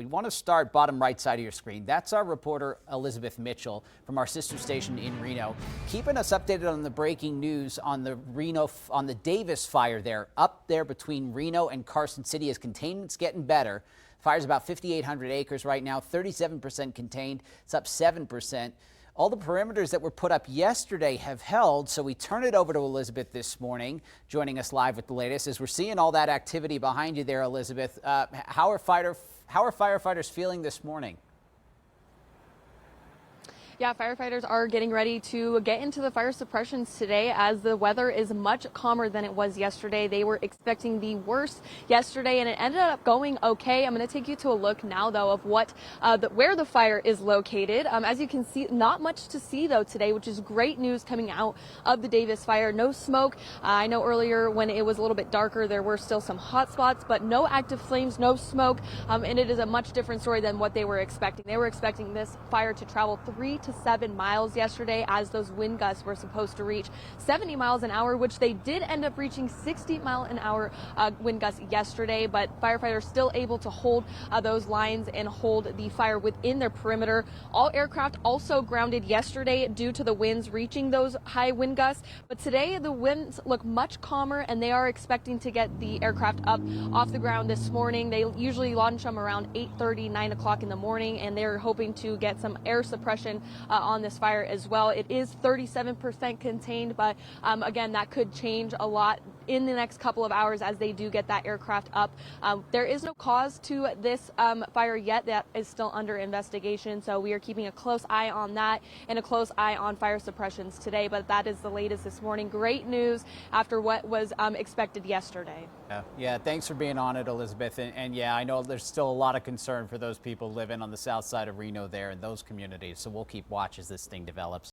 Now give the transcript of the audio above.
We want to start bottom right side of your screen. That's our reporter Elizabeth Mitchell from our sister station in Reno, keeping us updated on the breaking news on the Davis fire there, up there between Reno and Carson City as containment's getting better. Fire's about 5,800 acres right now, 37% contained. It's up 7%. All the perimeters that were put up yesterday have held, so we turn it over to Elizabeth this morning, joining us live with the latest. As we're seeing all that activity behind you there, Elizabeth, how are firefighters feeling this morning? Yeah, firefighters are getting ready to get into the fire suppressions today as the weather is much calmer than it was yesterday. They were expecting the worst yesterday and it ended up going okay. I'm going to take you to a look now, though, of where the fire is located. As you can see, not much to see, though, today, which is great news coming out of the Davis fire. No smoke. I know earlier when it was a little bit darker, there were still some hot spots, but no active flames, no smoke. And it is a much different story than what they were expecting. They were expecting this fire to travel 3 to 7 miles yesterday, as those wind gusts were supposed to reach 70 miles an hour, which they did end up reaching 60-mile-an-hour wind gusts yesterday. But firefighters still able to hold those lines and hold the fire within their perimeter. All aircraft also grounded yesterday due to the winds reaching those high wind gusts. But today the winds look much calmer, and they are expecting to get the aircraft up off the ground this morning. They usually launch them around 8:30, 9 o'clock in the morning, and they're hoping to get some air suppression on this fire as well. It is 37% contained, but again, that could change a lot in the next couple of hours as they do get that aircraft up. There is no cause to this fire yet. That is still under investigation, so we are keeping a close eye on that and a close eye on fire suppressions today. But that is the latest this morning. Great news after what was expected yesterday. Yeah, thanks for being on it, Elizabeth. And yeah, I know there's still a lot of concern for those people living on the south side of Reno there in those communities, so we'll keep watch as this thing develops.